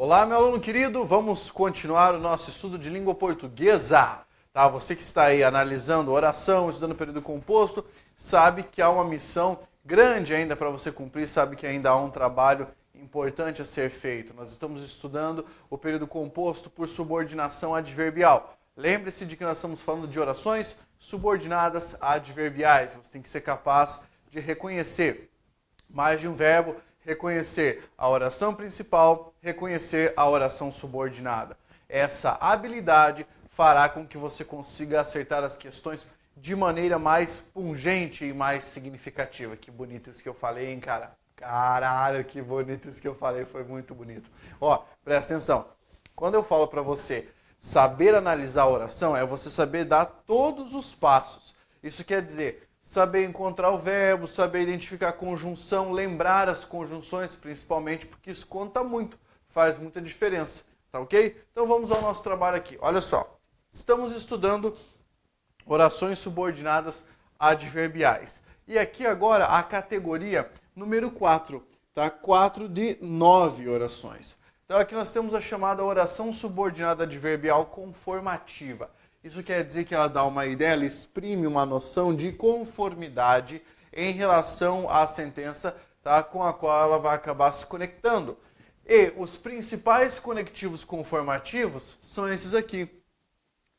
Olá, meu aluno querido, vamos continuar o nosso estudo de língua portuguesa. Tá? Você que está aí analisando oração, estudando período composto, sabe que há uma missão grande ainda para você cumprir, sabe que ainda há um trabalho importante a ser feito. Nós estamos estudando o período composto por subordinação adverbial. Lembre-se de que nós estamos falando de orações subordinadas adverbiais. Você tem que ser capaz de reconhecer mais de um verbo, reconhecer a oração principal, reconhecer a oração subordinada. Essa habilidade fará com que você consiga acertar as questões de maneira mais pungente e mais significativa. Que bonito isso que eu falei, hein, cara? Caralho, que bonito isso que eu falei, foi muito bonito. Ó, presta atenção. Quando eu falo para você saber analisar a oração, é você saber dar todos os passos. Isso quer dizer saber encontrar o verbo, saber identificar a conjunção, lembrar as conjunções, principalmente porque isso conta muito, faz muita diferença, tá ok? Então vamos ao nosso trabalho aqui. Olha só, estamos estudando orações subordinadas adverbiais. E aqui agora a categoria número 4, tá? 4 de 9 orações. Então aqui nós temos a chamada oração subordinada adverbial conformativa. Isso quer dizer que ela dá uma ideia, ela exprime uma noção de conformidade em relação à sentença, tá, com a qual ela vai acabar se conectando. E os principais conectivos conformativos são esses aqui: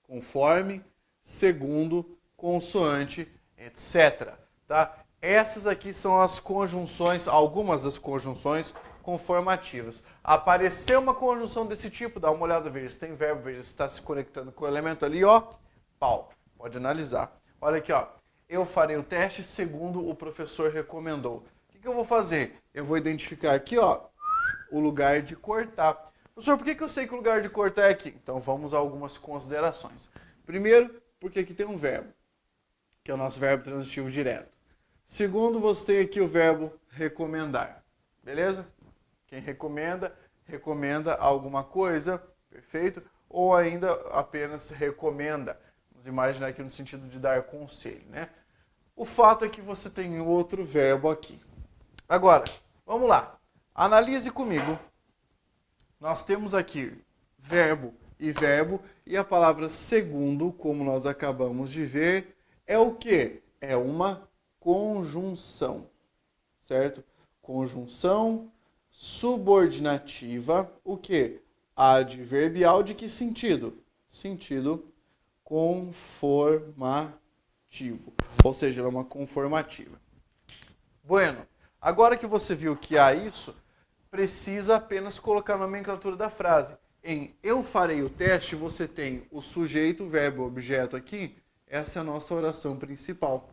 conforme, segundo, consoante, etc. Tá? Essas aqui são as conjunções, algumas das conjunções conformativas. Apareceu uma conjunção desse tipo, dá uma olhada, veja se tem verbo, veja se está se conectando com o elemento ali, ó, pau, pode analisar. Olha aqui, ó, eu farei o teste segundo o professor recomendou. O que eu vou fazer? Eu vou identificar aqui, ó, o lugar de cortar. Professor, por que eu sei que o lugar de cortar é aqui? Então vamos a algumas considerações. Primeiro, porque aqui tem um verbo, que é o nosso verbo transitivo direto. Segundo, você tem aqui o verbo recomendar, beleza? Quem recomenda, recomenda alguma coisa, perfeito? Ou ainda apenas recomenda. Vamos imaginar aqui no sentido de dar conselho, né? O fato é que você tem outro verbo aqui. Agora, vamos lá. Analise comigo. Nós temos aqui verbo, e a palavra segundo, como nós acabamos de ver, é o quê? É uma conjunção, certo? Conjunção subordinativa, o quê? Adverbial de que sentido? Sentido conformativo. Ou seja, ela é uma conformativa. Bueno, agora que você viu que há isso, precisa apenas colocar a nomenclatura da frase. Em eu farei o teste, você tem o sujeito, o verbo, o objeto aqui. Essa é a nossa oração principal.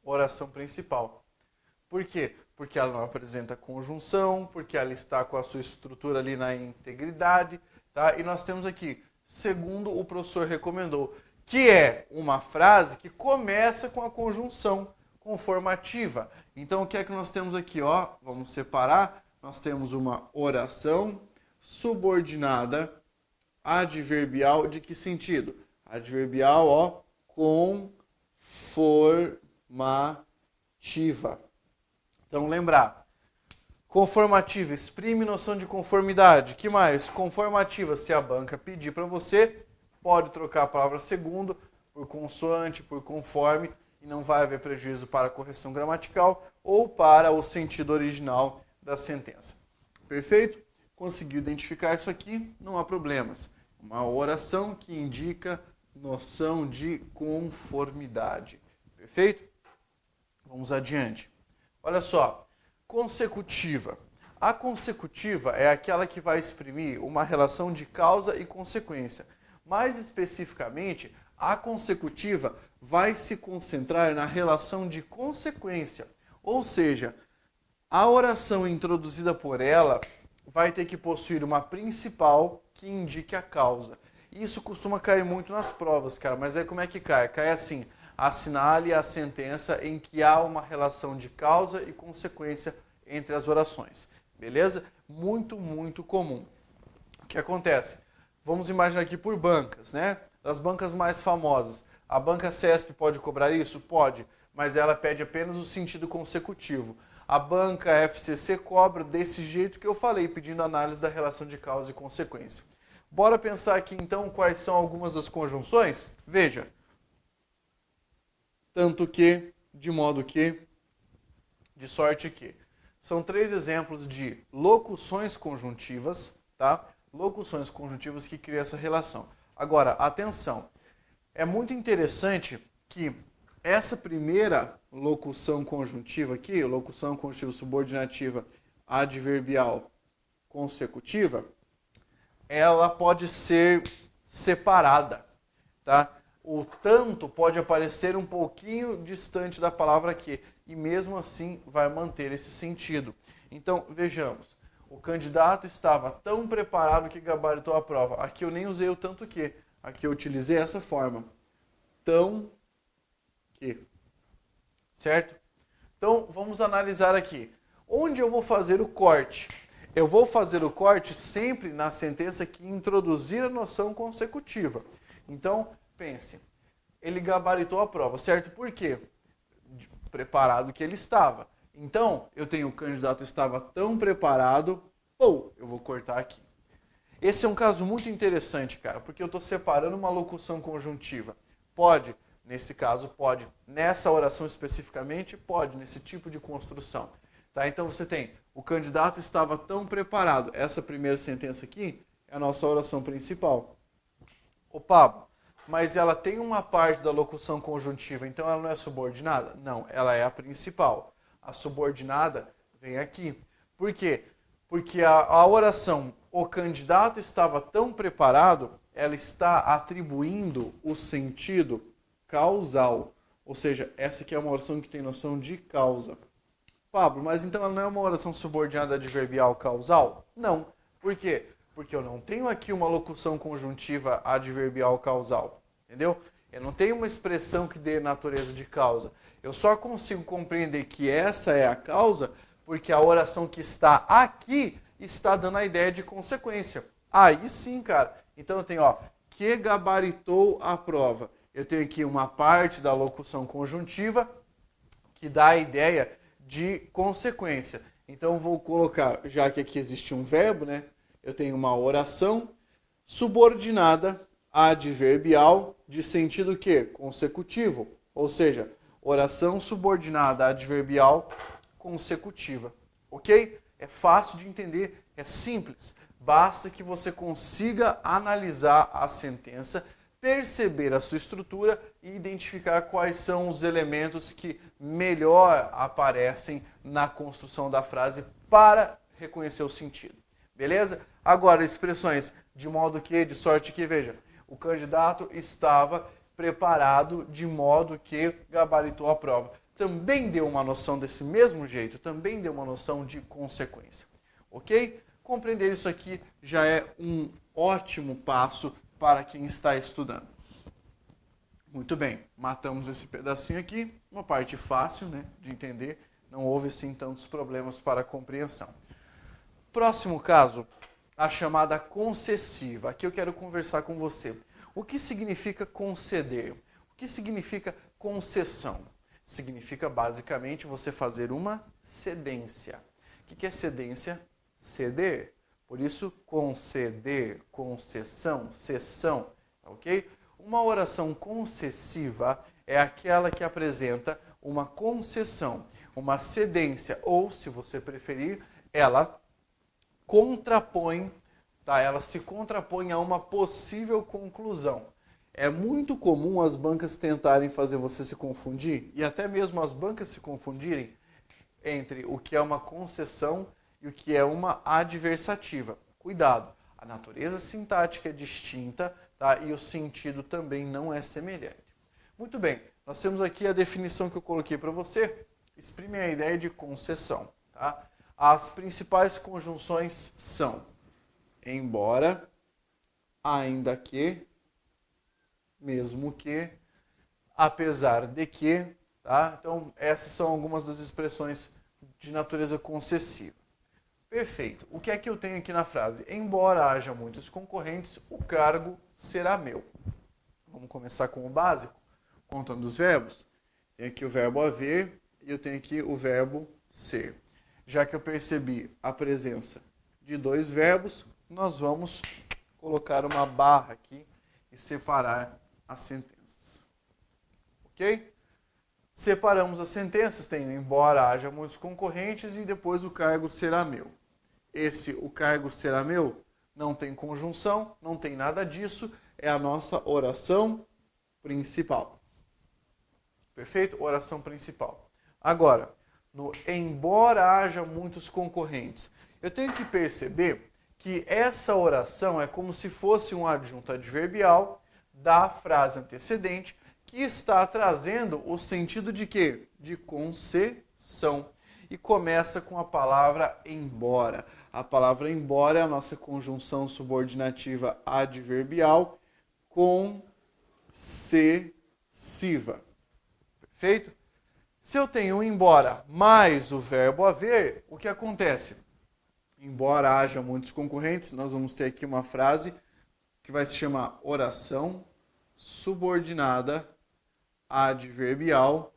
Oração principal. Por quê? Porque ela não apresenta conjunção, porque ela está com a sua estrutura ali na integridade, tá? E nós temos aqui, segundo o professor recomendou, que é uma frase que começa com a conjunção conformativa. Então, o que é que nós temos aqui? Ó, vamos separar. Nós temos uma oração subordinada adverbial de que sentido? Adverbial, ó, conformativa. Então, lembrar, conformativa, exprime noção de conformidade. Que mais? Conformativa, se a banca pedir para você, pode trocar a palavra segundo por consoante, por conforme, e não vai haver prejuízo para a correção gramatical ou para o sentido original da sentença. Perfeito? Conseguiu identificar isso aqui? Não há problemas. Uma oração que indica noção de conformidade. Perfeito? Vamos adiante. Olha só, consecutiva. A consecutiva é aquela que vai exprimir uma relação de causa e consequência. Mais especificamente, a consecutiva vai se concentrar na relação de consequência. Ou seja, a oração introduzida por ela vai ter que possuir uma principal que indique a causa. Isso costuma cair muito nas provas, cara, mas aí como é que cai? Cai assim: assinale a sentença em que há uma relação de causa e consequência entre as orações. Beleza? Muito, muito comum. O que acontece? Vamos imaginar aqui por bancas, né? Das bancas mais famosas. A banca CESP pode cobrar isso? Pode, mas ela pede apenas o sentido consecutivo. A banca FCC cobra desse jeito que eu falei, pedindo análise da relação de causa e consequência. Bora pensar aqui então quais são algumas das conjunções? Veja. Tanto que, de modo que, de sorte que. São 3 exemplos de locuções conjuntivas, tá? Locuções conjuntivas que criam essa relação. Agora, atenção. É muito interessante que essa primeira locução conjuntiva aqui, locução conjuntiva subordinativa adverbial consecutiva, ela pode ser separada, tá? O tanto pode aparecer um pouquinho distante da palavra aqui, e mesmo assim vai manter esse sentido. Então, vejamos. O candidato estava tão preparado que gabaritou a prova. Aqui eu nem usei o tanto que. Aqui eu utilizei essa forma. Tão que. Certo? Então, vamos analisar aqui. Onde eu vou fazer o corte? Eu vou fazer o corte sempre na sentença que introduzir a noção consecutiva. Então, pense. Ele gabaritou a prova, certo? Por quê? Preparado que ele estava. Então, eu tenho o candidato estava tão preparado, ou eu vou cortar aqui. Esse é um caso muito interessante, cara, porque eu estou separando uma locução conjuntiva. Pode, nesse caso, pode. Nessa oração especificamente, pode, nesse tipo de construção. Tá? Então, você tem o candidato estava tão preparado. Essa primeira sentença aqui é a nossa oração principal. Ô, Pablo, mas ela tem uma parte da locução conjuntiva, então ela não é subordinada? Não, ela é a principal. A subordinada vem aqui. Por quê? Porque a oração, o candidato estava tão preparado, ela está atribuindo o sentido causal. Ou seja, essa aqui é uma oração que tem noção de causa. Pablo, mas então ela não é uma oração subordinada adverbial causal? Não. Por quê? Porque eu não tenho aqui uma locução conjuntiva adverbial causal. Entendeu? Eu não tenho uma expressão que dê natureza de causa. Eu só consigo compreender que essa é a causa porque a oração que está aqui está dando a ideia de consequência. Aí sim, cara. Então eu tenho, ó, que gabaritou a prova. Eu tenho aqui uma parte da locução conjuntiva que dá a ideia de consequência. Então eu vou colocar, já que aqui existe um verbo, né? Eu tenho uma oração subordinada adverbial de sentido que? Consecutivo. Ou seja, oração subordinada adverbial consecutiva. Ok? É fácil de entender, é simples. Basta que você consiga analisar a sentença, perceber a sua estrutura e identificar quais são os elementos que melhor aparecem na construção da frase para reconhecer o sentido. Beleza? Agora, expressões de modo que, de sorte que, veja, o candidato estava preparado de modo que gabaritou a prova. Também deu uma noção desse mesmo jeito, também deu uma noção de consequência. Ok? Compreender isso aqui já é um ótimo passo para quem está estudando. Muito bem, matamos esse pedacinho aqui, uma parte fácil, né, de entender, não houve assim tantos problemas para a compreensão. Próximo caso, a chamada concessiva. Aqui eu quero conversar com você. O que significa conceder? O que significa concessão? Significa basicamente você fazer uma cedência. O que é cedência? Ceder. Por isso, conceder, concessão, cessão, ok? Uma oração concessiva é aquela que apresenta uma concessão, uma cedência, ou, se você preferir, ela contrapõe, tá? Ela se contrapõe a uma possível conclusão. É muito comum as bancas tentarem fazer você se confundir, e até mesmo as bancas se confundirem entre o que é uma concessão e o que é uma adversativa. Cuidado, a natureza sintática é distinta, tá? E o sentido também não é semelhante. Muito bem, nós temos aqui a definição que eu coloquei para você, exprime a ideia de concessão. Tá? As principais conjunções são embora, ainda que, mesmo que, apesar de que. Tá? Então, essas são algumas das expressões de natureza concessiva. Perfeito. O que é que eu tenho aqui na frase? Embora haja muitos concorrentes, o cargo será meu. Vamos começar com o básico, contando os verbos. Tenho aqui o verbo haver e eu tenho aqui o verbo ser. Já que eu percebi a presença de dois verbos, nós vamos colocar uma barra aqui e separar as sentenças. Ok? Separamos as sentenças, tem embora haja muitos concorrentes e depois o cargo será meu. O cargo será meu, não tem conjunção, não tem nada disso, é a nossa oração principal. Perfeito? Oração principal. Agora, no embora haja muitos concorrentes, eu tenho que perceber que essa oração é como se fosse um adjunto adverbial da frase antecedente que está trazendo o sentido de quê? De concessão. E começa com a palavra embora. A palavra embora é a nossa conjunção subordinativa adverbial concessiva. Perfeito? Se eu tenho embora mais o verbo haver, o que acontece? Embora haja muitos concorrentes, nós vamos ter aqui uma frase que vai se chamar oração subordinada adverbial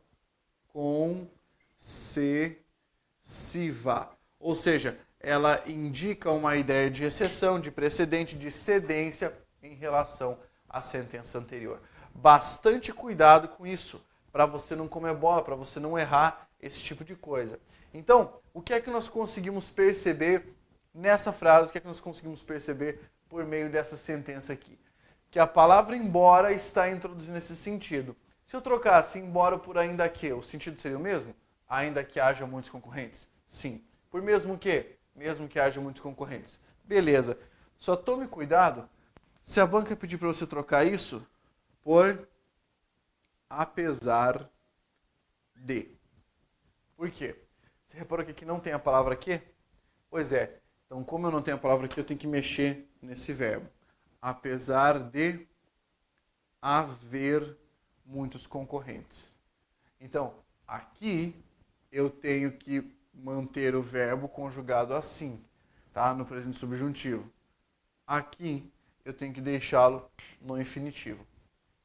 concessiva. Ou seja, ela indica uma ideia de exceção, de precedente, de cedência em relação à sentença anterior. Bastante cuidado com isso, para você não comer bola, para você não errar esse tipo de coisa. Então, o que é que nós conseguimos perceber nessa frase? O que é que nós conseguimos perceber por meio dessa sentença aqui? Que a palavra embora está introduzindo esse sentido. Se eu trocasse embora por ainda que, o sentido seria o mesmo? Ainda que haja muitos concorrentes? Sim. Por mesmo que? Mesmo que haja muitos concorrentes. Beleza. Só tome cuidado, se a banca pedir para você trocar isso por apesar de. Por quê? Você reparou que aqui não tem a palavra que? Pois é. Então, como eu não tenho a palavra que, eu tenho que mexer nesse verbo. Apesar de haver muitos concorrentes. Então, aqui eu tenho que manter o verbo conjugado assim, tá? No presente subjuntivo. Aqui eu tenho que deixá-lo no infinitivo.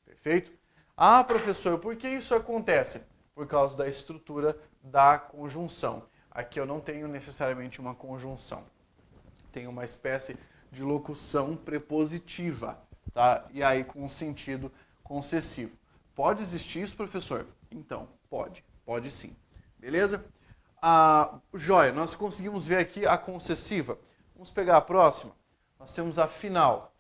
Perfeito? Ah, professor, por que isso acontece? Por causa da estrutura da conjunção. Aqui eu não tenho necessariamente uma conjunção. Tenho uma espécie de locução prepositiva, tá? E aí com um sentido concessivo. Pode existir isso, professor? Então, pode. Pode sim. Beleza? Joia, nós conseguimos ver aqui a concessiva. Vamos pegar a próxima. Nós temos a final.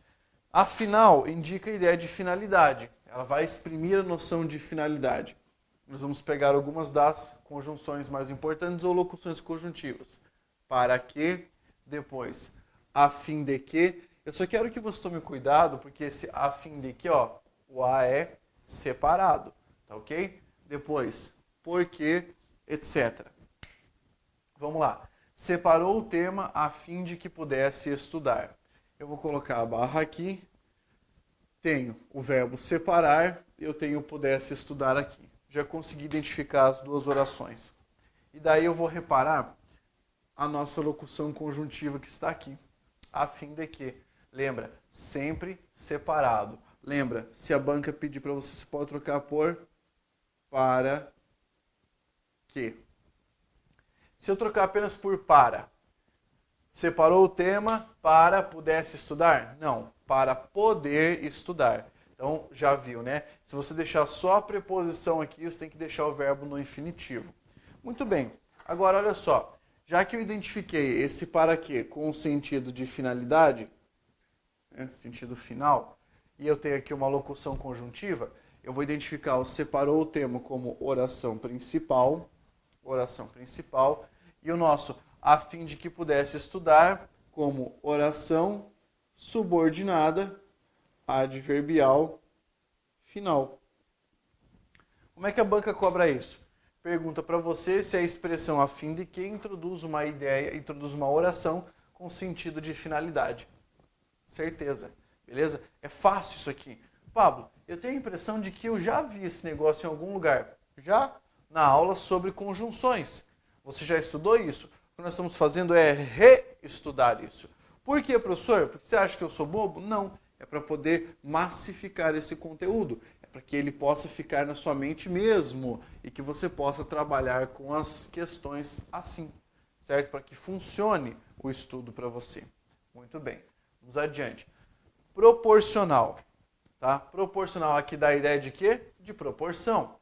A final indica a ideia de finalidade. Ela vai exprimir a noção de finalidade. Nós vamos pegar algumas das conjunções mais importantes ou locuções conjuntivas. Para que, depois, a fim de que. Eu só quero que você tome cuidado, porque esse a fim de que, ó, o A é separado, tá ok? Depois, porque, etc. Vamos lá. Separou o tema a fim de que pudesse estudar. Eu vou colocar a barra aqui. Tenho o verbo separar, eu tenho pudesse estudar aqui. Já consegui identificar as duas orações. E daí eu vou reparar a nossa locução conjuntiva que está aqui. A fim de que. Lembra, sempre separado. Lembra, se a banca pedir para você, você pode trocar por para que. Se eu trocar apenas por para, separou o tema para pudesse estudar? Não, para poder estudar. Então, já viu, né? Se você deixar só a preposição aqui, você tem que deixar o verbo no infinitivo. Muito bem. Agora, olha só. Já que eu identifiquei esse para quê com o sentido de finalidade, né, sentido final, e eu tenho aqui uma locução conjuntiva, eu vou identificar o separou o tema como oração principal, e o nosso a fim de que pudesse estudar como oração subordinada adverbial final. Como é que a banca cobra isso? Pergunta para você se a expressão a fim de que introduz uma ideia, introduz uma oração com sentido de finalidade. Certeza, beleza? É fácil isso aqui. Pablo, eu tenho a impressão de que eu já vi esse negócio em algum lugar. Já na aula sobre conjunções. Você já estudou isso? O que nós estamos fazendo é reestudar isso. Por quê, professor? Porque você acha que eu sou bobo? Não. É para poder massificar esse conteúdo. É para que ele possa ficar na sua mente mesmo e que você possa trabalhar com as questões assim, certo? Para que funcione o estudo para você. Muito bem, vamos adiante. Proporcional, tá? Proporcional aqui dá a ideia de quê? De proporção.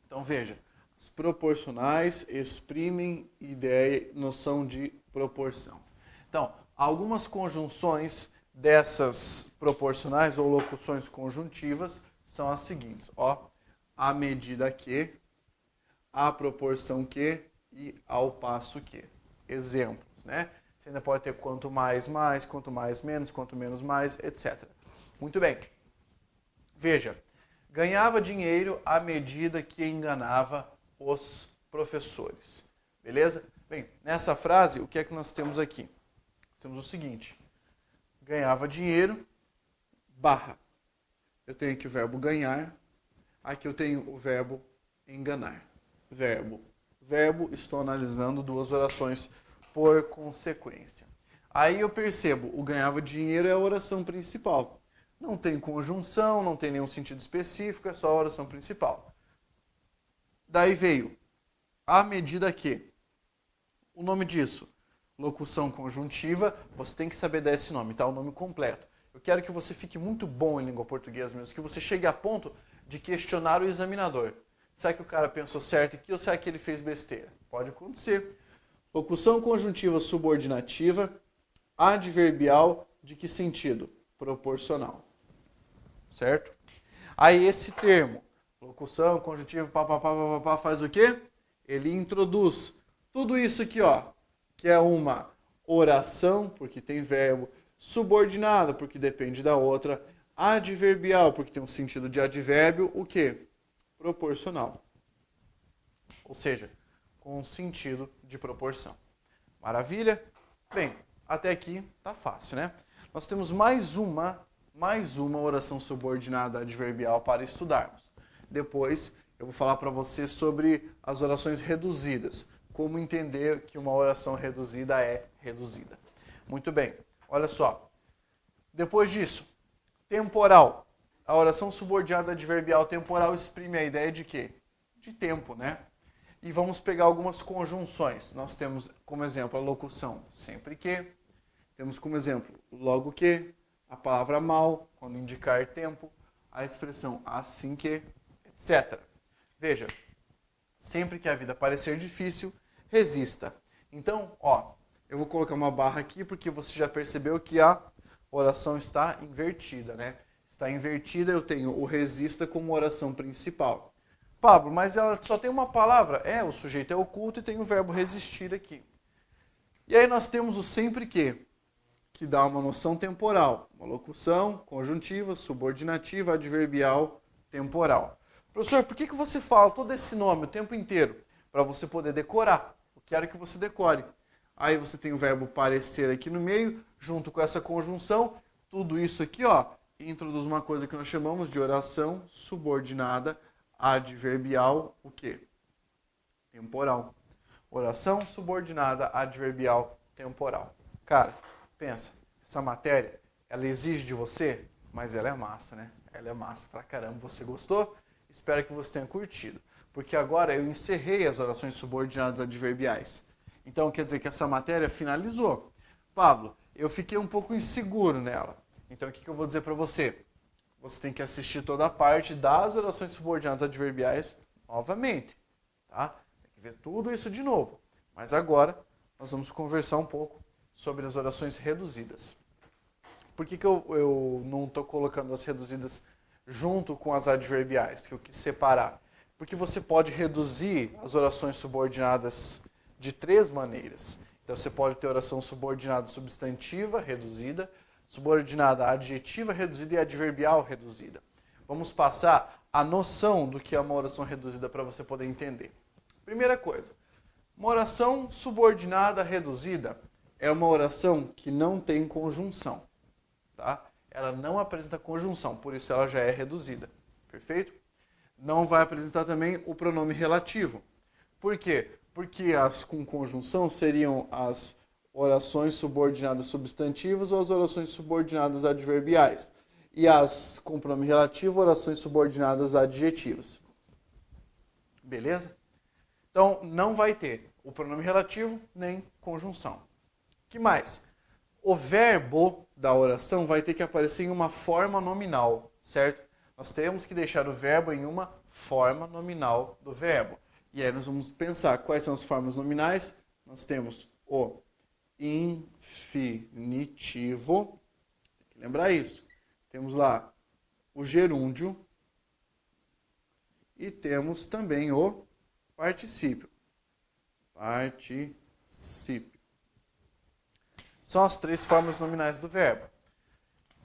Então veja, as proporcionais exprimem ideia, noção de proporção. Então, algumas conjunções dessas proporcionais ou locuções conjuntivas são as seguintes, ó, à medida que, à proporção que e ao passo que. Exemplos, né? Você ainda pode ter quanto mais, quanto mais, menos, quanto menos, mais, etc. Muito bem. Veja, ganhava dinheiro à medida que enganava os professores. Beleza? Bem, nessa frase, o que é que nós temos aqui? Temos o seguinte, ganhava dinheiro, barra. Eu tenho aqui o verbo ganhar, aqui eu tenho o verbo enganar. Verbo, estou analisando duas orações por consequência. Aí eu percebo, o ganhava dinheiro é a oração principal. Não tem conjunção, não tem nenhum sentido específico, é só a oração principal. Daí veio, à medida que. O nome disso, locução conjuntiva, você tem que saber dar esse nome, tá? O nome completo. Eu quero que você fique muito bom em língua portuguesa mesmo, que você chegue a ponto de questionar o examinador. Será que o cara pensou certo aqui ou será que ele fez besteira? Pode acontecer. Locução conjuntiva subordinativa, adverbial, de que sentido? Proporcional. Certo? Aí esse termo, locução conjuntiva, faz o quê? Ele introduz tudo isso aqui, ó, que é uma oração, porque tem verbo, subordinada, porque depende da outra, adverbial, porque tem um sentido de advérbio, o quê? Proporcional. Ou seja, com um sentido de proporção. Maravilha? Bem, até aqui tá fácil, né? Nós temos mais uma oração subordinada adverbial para estudarmos. Depois eu vou falar para você sobre as orações reduzidas. Como entender que uma oração reduzida é reduzida. Muito bem, olha só. Depois disso, temporal. A oração subordinada adverbial temporal exprime a ideia de quê? De tempo, né? E vamos pegar algumas conjunções. Nós temos como exemplo a locução sempre que. Temos como exemplo logo que. A palavra mal, quando indicar tempo. A expressão assim que, etc. Veja, sempre que a vida parecer difícil, resista. Então, ó, eu vou colocar uma barra aqui porque você já percebeu que a oração está invertida, né? Está invertida, eu tenho o resista como oração principal. Pablo, mas ela só tem uma palavra. É, o sujeito é oculto e tem o verbo resistir aqui. E aí nós temos o sempre que dá uma noção temporal. Uma locução, conjuntiva, subordinativa, adverbial, temporal. Professor, por que você fala todo esse nome o tempo inteiro? Para você poder decorar. Eu quero que você decore. Aí você tem o verbo parecer aqui no meio, junto com essa conjunção. Tudo isso aqui, ó, introduz uma coisa que nós chamamos de oração subordinada adverbial, o quê? Temporal. Oração subordinada adverbial temporal. Cara, pensa, essa matéria, ela exige de você, mas ela é massa, né? Ela é massa pra caramba. Você gostou? Espero que você tenha curtido. Porque agora eu encerrei as orações subordinadas adverbiais. Então quer dizer que essa matéria finalizou. Pablo, eu fiquei um pouco inseguro nela. Então o que eu vou dizer para você? Você tem que assistir toda a parte das orações subordinadas adverbiais novamente. Tá? Tem que ver tudo isso de novo. Mas agora nós vamos conversar um pouco sobre as orações reduzidas. Por que eu não estou colocando as reduzidas junto com as adverbiais, que eu quis separar? Porque você pode reduzir as orações subordinadas de três maneiras. Então você pode ter oração subordinada substantiva reduzida, subordinada adjetiva reduzida e adverbial reduzida. Vamos passar a noção do que é uma oração reduzida para você poder entender. Primeira coisa, uma oração subordinada reduzida é uma oração que não tem conjunção. Tá? Ela não apresenta conjunção, por isso ela já é reduzida. Perfeito? Não vai apresentar também o pronome relativo. Por quê? Porque as com conjunção seriam as orações subordinadas substantivas ou as orações subordinadas adverbiais. E as com pronome relativo, orações subordinadas adjetivas. Beleza? Então, não vai ter o pronome relativo nem conjunção. Que mais? O verbo da oração vai ter que aparecer em uma forma nominal, certo? Nós temos que deixar o verbo em uma forma nominal do verbo. E aí nós vamos pensar quais são as formas nominais. Nós temos o infinitivo, tem que lembrar isso. Temos lá o gerúndio e temos também o particípio. Particípio. São as três formas nominais do verbo.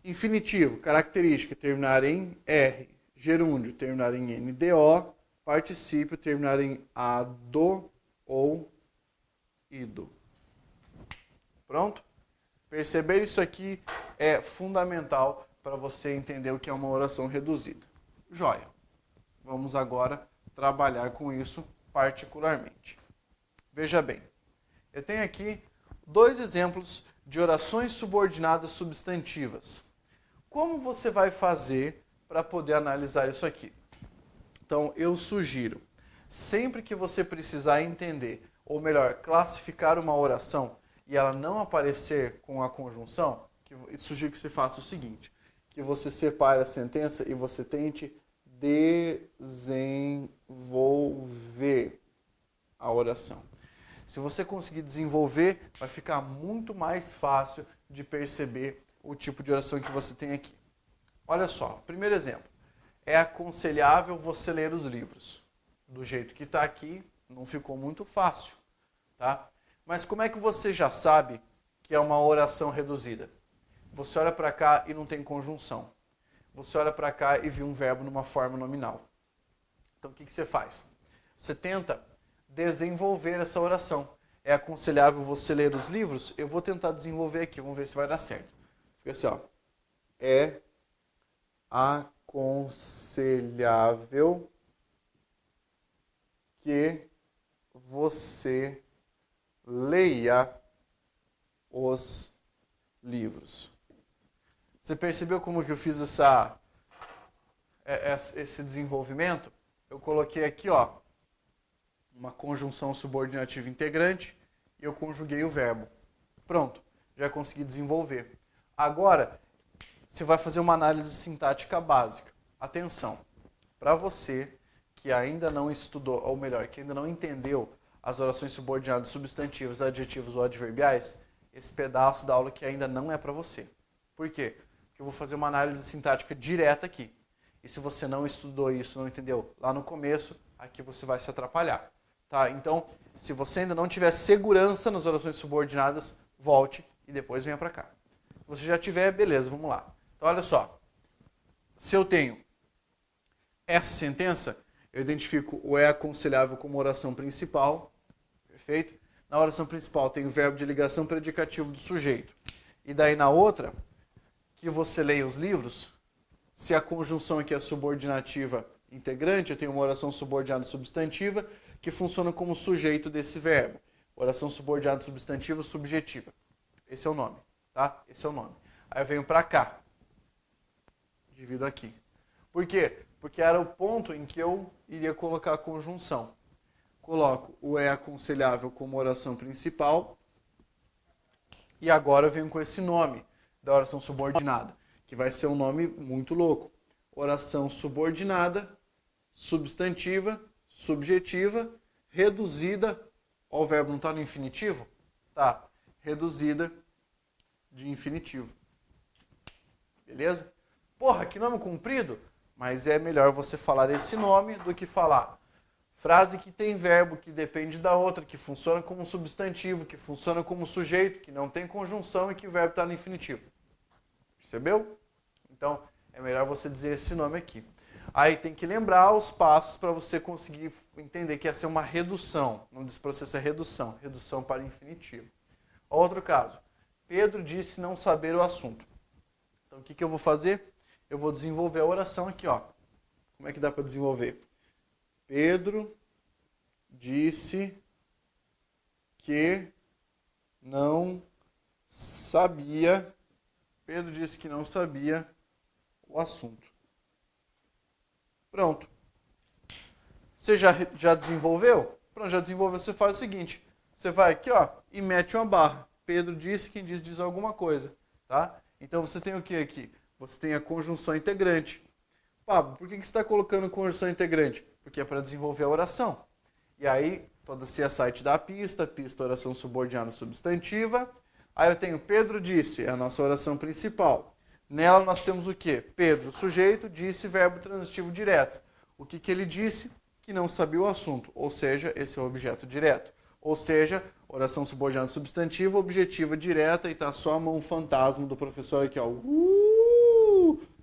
Infinitivo, característica, terminar em R. Gerúndio, terminar em NDO. Particípio, terminar em ADO ou IDO. Pronto? Perceber isso aqui é fundamental para você entender o que é uma oração reduzida. Joia. Vamos agora trabalhar com isso particularmente. Veja bem, eu tenho aqui 2 exemplos de orações subordinadas substantivas. Como você vai fazer para poder analisar isso aqui? Então, eu sugiro, sempre que você precisar entender, ou melhor, classificar uma oração e ela não aparecer com a conjunção, sugiro que você faça o seguinte, que você separe a sentença e você tente desenvolver a oração. Se você conseguir desenvolver, vai ficar muito mais fácil de perceber o tipo de oração que você tem aqui. Olha só, primeiro exemplo. É aconselhável você ler os livros. Do jeito que está aqui, não ficou muito fácil, tá? Mas como é que você já sabe que é uma oração reduzida? Você olha para cá e não tem conjunção. Você olha para cá e viu um verbo numa forma nominal. Então o que você faz? Você tenta desenvolver essa oração. É aconselhável você ler os livros? Eu vou tentar desenvolver aqui, vamos ver se vai dar certo. Fica assim, ó. É aconselhável que você leia os livros. Você percebeu como que eu fiz esse desenvolvimento? Eu coloquei aqui, ó, uma conjunção subordinativa integrante e eu conjuguei o verbo. Pronto, já consegui desenvolver. Agora, você vai fazer uma análise sintática básica. Atenção, para você que ainda não estudou, ou melhor, que ainda não entendeu as orações subordinadas substantivas, adjetivos ou adverbiais, esse pedaço da aula que ainda não é para você. Por quê? Porque eu vou fazer uma análise sintática direta aqui. E se você não estudou isso, não entendeu lá no começo, aqui você vai se atrapalhar. Tá? Então, se você ainda não tiver segurança nas orações subordinadas, volte e depois venha para cá. Se você já tiver, beleza, vamos lá. Então, olha só. Se eu tenho essa sentença, eu identifico o é aconselhável como oração principal. Perfeito? Na oração principal tem o verbo de ligação predicativo do sujeito. E daí na outra, que você leia os livros, se a conjunção aqui é subordinativa integrante, eu tenho uma oração subordinada substantiva que funciona como sujeito desse verbo. Oração subordinada substantiva subjetiva. Esse é o nome, tá? Esse é o nome. Aí eu venho para cá. Divido aqui. Por quê? Porque era o ponto em que eu iria colocar a conjunção. Coloco o é aconselhável como oração principal. E agora eu venho com esse nome da oração subordinada, que vai ser um nome muito louco. Oração subordinada, substantiva, subjetiva, reduzida. Ó, o verbo não está no infinitivo? Tá. Reduzida de infinitivo. Beleza? Porra, que nome comprido? Mas é melhor você falar esse nome do que falar frase que tem verbo, que depende da outra, que funciona como substantivo, que funciona como sujeito, que não tem conjunção e que o verbo está no infinitivo. Percebeu? Então, é melhor você dizer esse nome aqui. Aí tem que lembrar os passos para você conseguir entender que essa é uma redução. O nome desse processo é redução. Redução para infinitivo. Outro caso. Pedro disse não saber o assunto. Então, o que eu vou fazer? Eu vou desenvolver a oração aqui, ó. Como é que dá para desenvolver? Pedro disse que não sabia. Pedro disse que não sabia o assunto. Pronto. Você já desenvolveu? Pronto, já desenvolveu. Você faz o seguinte. Você vai aqui, ó, e mete uma barra. Pedro disse, quem diz alguma coisa. Tá? Então você tem o que aqui? Você tem a conjunção integrante. Pablo, por que você está colocando conjunção integrante? Porque é para desenvolver a oração. E aí, toda CSI te dá a pista, oração subordinada substantiva. Aí eu tenho Pedro disse, é a nossa oração principal. Nela nós temos o quê? Pedro, sujeito, disse, verbo transitivo direto. O que ele disse? Que não sabia o assunto. Ou seja, esse é o objeto direto. Ou seja, oração subordinada substantiva, objetiva direta, e tá só a mão fantasma do professor aqui, ó.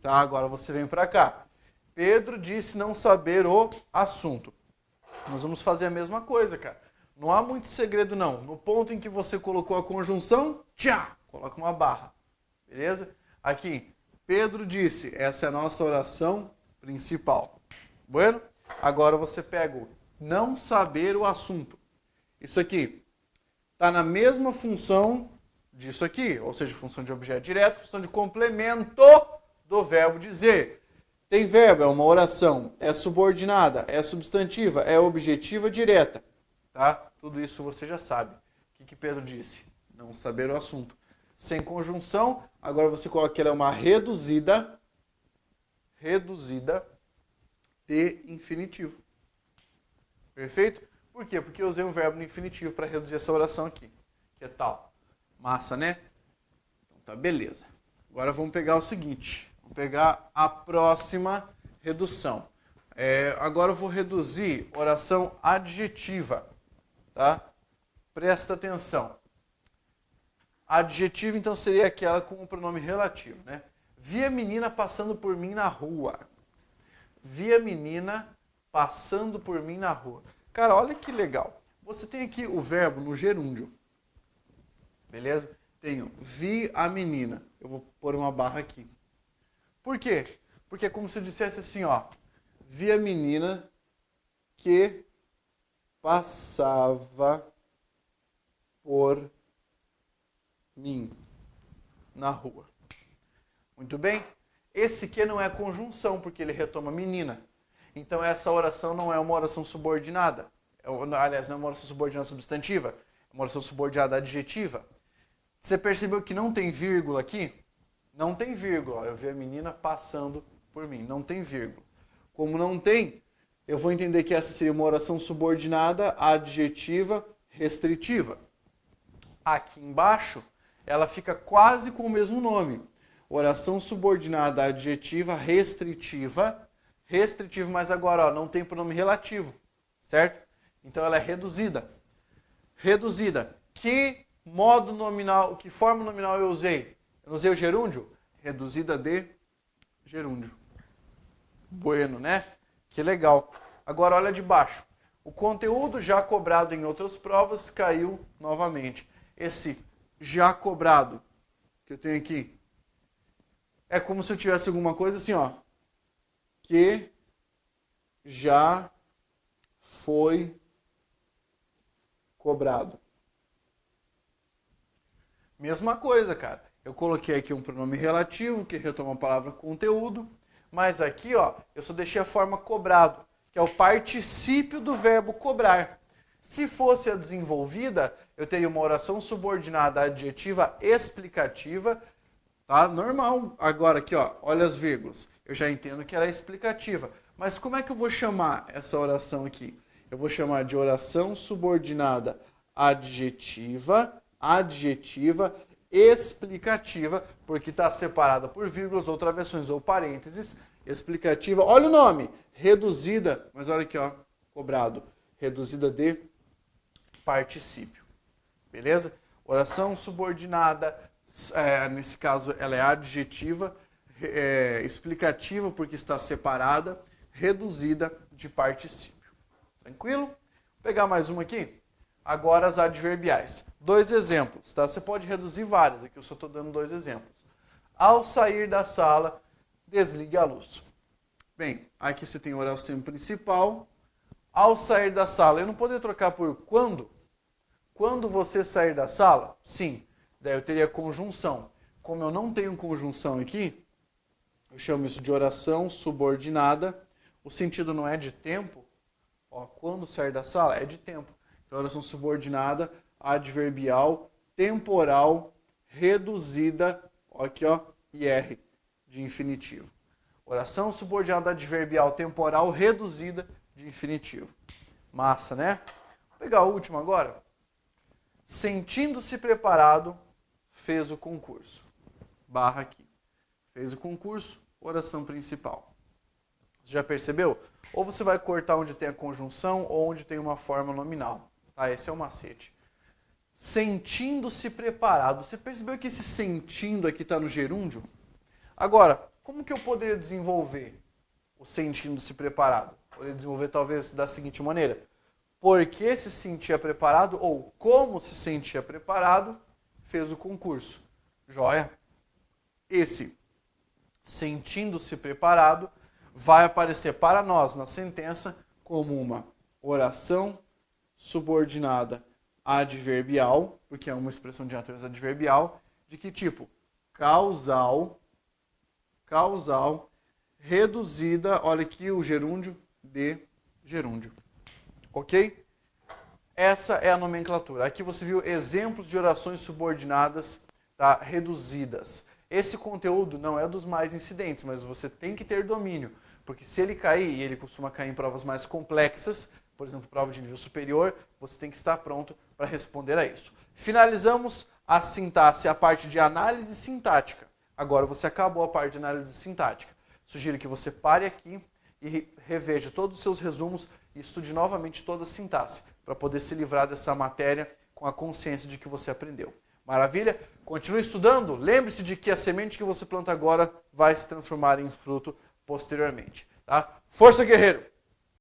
Tá, agora você vem para cá. Pedro disse não saber o assunto. Nós vamos fazer a mesma coisa, cara. Não há muito segredo, não. No ponto em que você colocou a conjunção, tchá, coloca uma barra. Beleza? Aqui, Pedro disse, essa é a nossa oração principal. Bueno? Agora você pega o não saber o assunto. Isso aqui está na mesma função disso aqui, ou seja, função de objeto direto, função de complemento do verbo dizer. Tem verbo, é uma oração, é subordinada, é substantiva, é objetiva direta. Tá? Tudo isso você já sabe. O que Pedro disse? Não saber o assunto. Sem conjunção, agora você coloca que ela é uma reduzida de infinitivo. Perfeito? Por quê? Porque eu usei um verbo no infinitivo para reduzir essa oração aqui. Que é tal. Massa, né? Então tá, beleza. Agora vamos pegar o seguinte. Vamos pegar a próxima redução. Agora eu vou reduzir oração adjetiva. Tá? Presta atenção. Adjetivo, então, seria aquela com o pronome relativo, né? Vi a menina passando por mim na rua. Vi a menina passando por mim na rua. Cara, olha que legal. Você tem aqui o verbo no gerúndio. Beleza? Tenho vi a menina. Eu vou pôr uma barra aqui. Por quê? Porque é como se eu dissesse assim, ó. Vi a menina que passava por mim na rua. Muito bem? Esse que não é conjunção, porque ele retoma menina. Então essa oração não é uma oração subordinada. Aliás, não é uma oração subordinada substantiva. É uma oração subordinada adjetiva. Você percebeu que não tem vírgula aqui? Não tem vírgula. Eu vi a menina passando por mim. Não tem vírgula. Como não tem, eu vou entender que essa seria uma oração subordinada adjetiva restritiva. Aqui embaixo, ela fica quase com o mesmo nome. Oração subordinada adjetiva restritiva. Restritivo, mas agora ó, não tem pronome relativo, certo? Então ela é reduzida. Reduzida. Que modo nominal, que forma nominal eu usei? Eu usei o gerúndio? Reduzida de gerúndio. Bueno, né? Que legal. Agora olha de baixo. O conteúdo já cobrado em outras provas caiu novamente. Esse já cobrado que eu tenho aqui é como se eu tivesse alguma coisa assim, ó. Que já foi cobrado. Mesma coisa, cara. Eu coloquei aqui um pronome relativo, que retoma a palavra conteúdo, mas aqui, ó, eu só deixei a forma cobrado, que é o particípio do verbo cobrar. Se fosse a desenvolvida, eu teria uma oração subordinada adjetiva explicativa, tá? Normal. Agora aqui, ó, olha as vírgulas. Eu já entendo que ela é explicativa. Mas como é que eu vou chamar essa oração aqui? Eu vou chamar de oração subordinada adjetiva, explicativa, porque está separada por vírgulas ou travessões ou parênteses. Explicativa, olha o nome, reduzida, mas olha aqui, ó, cobrado. Reduzida de particípio. Beleza? Oração subordinada, nesse caso ela é adjetiva, explicativa porque está separada, reduzida de particípio. Tranquilo? Vou pegar mais uma aqui. Agora as adverbiais. 2 exemplos, tá? Você pode reduzir várias, aqui eu só estou dando 2 exemplos. Ao sair da sala, desligue a luz. Bem, aqui você tem a oração principal. Ao sair da sala, eu não poderia trocar por quando? Quando você sair da sala? Sim. Daí eu teria conjunção. Como eu não tenho conjunção aqui, Eu chamo isso de oração subordinada. O sentido não é de tempo. Ó, quando sair da sala, é de tempo. Então, oração subordinada, adverbial, temporal, reduzida, ó, aqui, ó, IR, de infinitivo. Oração subordinada, adverbial, temporal, reduzida, de infinitivo. Massa, né? Vou pegar a última agora. Sentindo-se preparado, fez o concurso. Barra aqui. Fez o concurso, oração principal. Você já percebeu? Ou você vai cortar onde tem a conjunção ou onde tem uma forma nominal. Tá? Esse é o macete. Sentindo-se preparado. Você percebeu que esse sentindo aqui está no gerúndio? Agora, como que eu poderia desenvolver o sentindo-se preparado? Poderia desenvolver talvez da seguinte maneira. Porque se sentia preparado ou como se sentia preparado, fez o concurso. Joia? Esse sentindo-se preparado vai aparecer para nós na sentença como uma oração subordinada adverbial, porque é uma expressão de natureza adverbial, de que tipo? Causal, reduzida, olha aqui o gerúndio, de gerúndio. Ok? Essa é a nomenclatura. Aqui você viu exemplos de orações subordinadas, tá, reduzidas. Esse conteúdo não é dos mais incidentes, mas você tem que ter domínio, porque se ele cair, e ele costuma cair em provas mais complexas, por exemplo, prova de nível superior, você tem que estar pronto para responder a isso. Finalizamos a sintaxe, a parte de análise sintática. Agora você acabou a parte de análise sintática. Sugiro que você pare aqui e reveja todos os seus resumos e estude novamente toda a sintaxe, para poder se livrar dessa matéria com a consciência de que você aprendeu. Maravilha? Continue estudando. Lembre-se de que a semente que você planta agora vai se transformar em fruto posteriormente. Tá? Força, guerreiro!